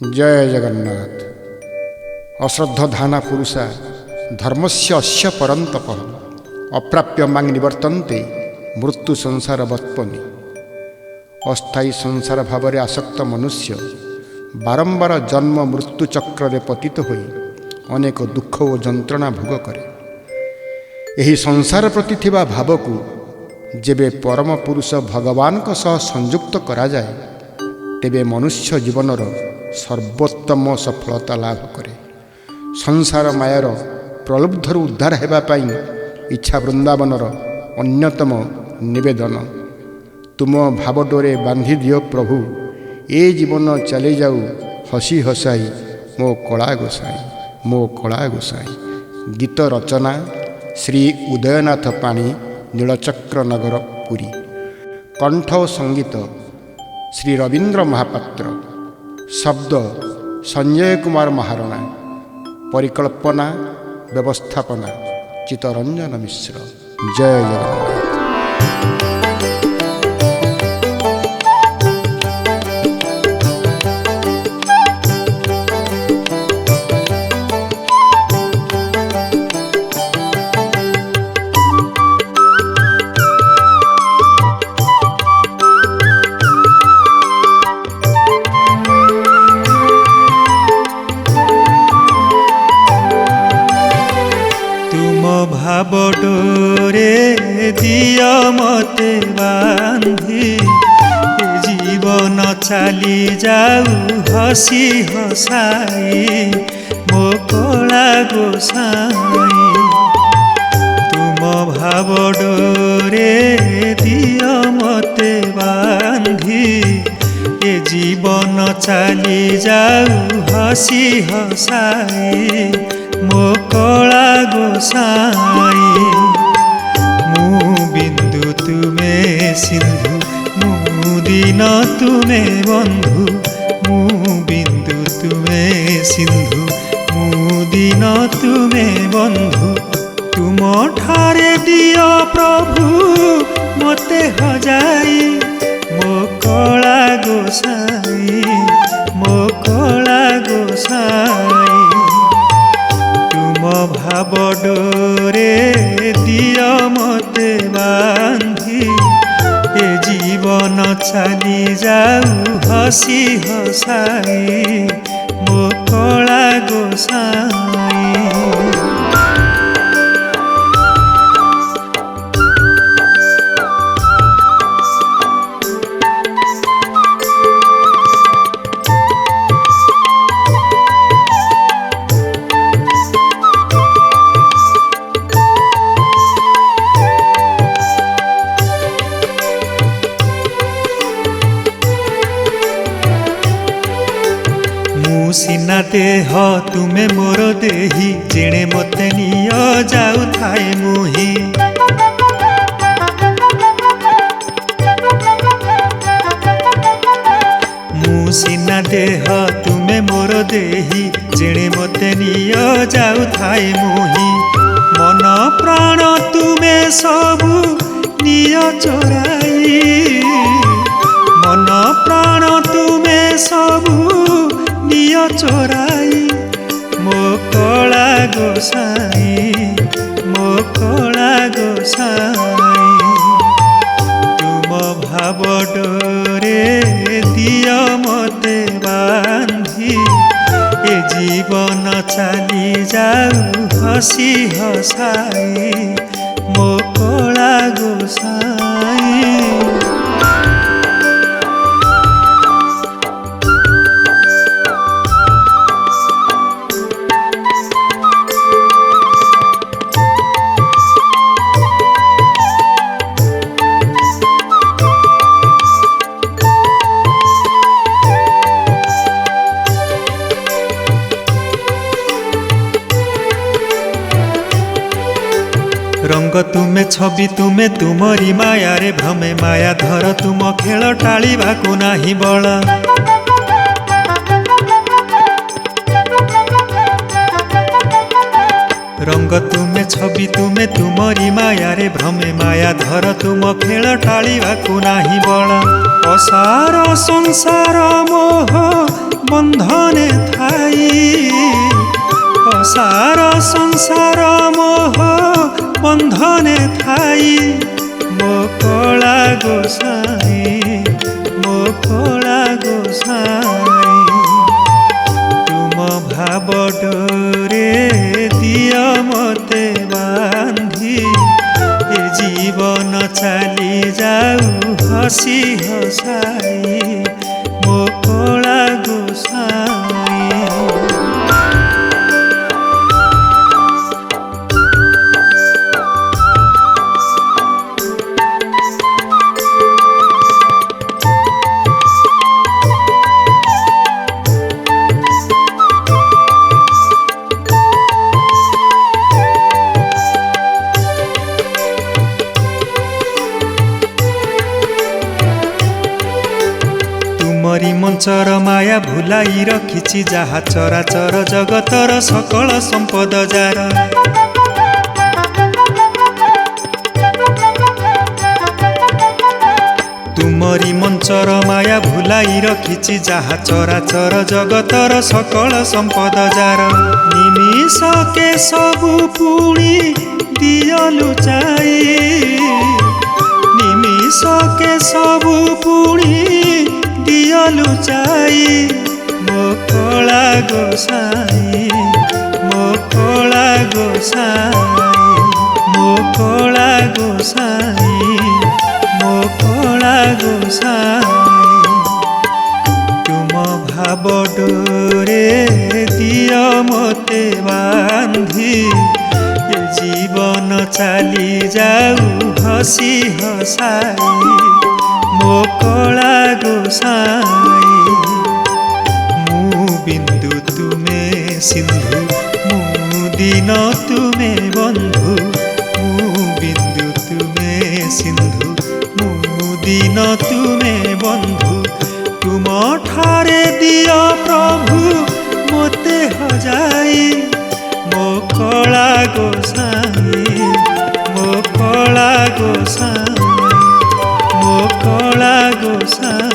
जय जगन्नाथ। अश्रद्धधाना पुरुषा धर्मस्य अस्य परन्तप अप्राप्य मांग निवर्तन्ते मृत्यु संसार वत्पनि। अस्थायी संसार भाव में आसक्त मनुष्य बारंबार जन्म मृत्यु चक्र पतित होई अनेक दुख और जंत्रणा भोग करे। यही संसार प्रति थिबा भाव को जेबे परम पुरुष भगवान को सह संयुक्त करा जाए तेबे मनुष्य जीवनर सर्वोत्तम सफलता लाभ करे। संसार मायार प्रलुब्धर उद्धार हेबा पाई इच्छा वृंदावनर अन्यतम निवेदन। तुम भावडोरे बांधि दियो प्रभु, ए जीवन चले जाऊ हसी हसाई मो कला गोसाई, मो कला गोसाई। गीत रचना श्री उदयनाथ पाणी, नीलचक्र नगर, पुरी। कंठ और संगीत श्री रवींद्र महापात्र। शब्द संजय कुमार महारणा। परिकल्पना व्यवस्थापना चित्तरंजन मिश्र। जय जगन्नाथ। भावडोरे दिया मते बांधी, जीवन चली जाऊ हसी हसाई मो कला गोसाई। तुम भावडोरे दिया मते बांधी, ए जीवन चली जाऊ हसी हसाई मो कला गोसाई। मु बिंदु तुमे सिंधु, मु दीन तुमे बंधु। मु बिंदु तुमे सिंधु, मु दीन तुमे बंधु। तुम ठारे दियो प्रभु मते हजाई मो कला गोसाई, मो कला गोसाई। भावडोरे दिया मते बांधी, ए जीवन चली जाऊ हसी हसाई मो कला गोसाई। सिना देह तुमे मोर देही, जेणे मते निय जाऊ थाए मुही। मु सिना देह तुमे मोर देही, जेणे मते निय जाऊ थाए मुही। मन प्राण तुमे सबु निय चोराई, मन प्राण तुमे सबु निय चोराई मो कला गोसाई, मो कला गोसाई। तुम भावडोरे दिया मते बांधी, ए जीवन चली जाऊ हसी हसाई मो कला गोसाई। रंग तुमे छवि तुमे तुमरी माया रे भ्रमे माया धर तुम खेल टाळिबाकु नाही बळ। रंग तुमे छवि तुमे तुमरी माया रे भ्रमे माया धर तुम खेल टाळिबाकु नाही बळ। असार संसार मोह बंधने थाई असार संसार मोह बंधने थाई मो कला गोसाई मो कला गोसाई तुम भाव डोरे दिया मते बांधी ए जीवन चली जाऊ हसी हसाई मो कला गोसाई। तुमरी मंचर माया भुलाई रखिछि जहा चराचर जगतर सकल संपद जार तुमरी मंचर माया भुलाई रखिछि जहा चराचर जगतर सकल संपद जार निमिष के सबु पुणी दिय लुचाई निमिष के सबु पुणी दिय लुचाई मो कला गोसाई मो कला गोसाई मो कला गोसाई मो कला गोसाई तुम भाव डोरे दिय मते बांधी ए जीवन चली जाऊ हसी हसाई मो कला गोसाई मु बिंदु तुमे सिंधु मु दिन तुमे बंधु मु बिंदु तुमे सिंधु मु दिन तुमे बंधु तुम ठारे दिया प्रभु मोते हजाई मो कला गोसाई मो कला गोसाई मो कला गोसाई।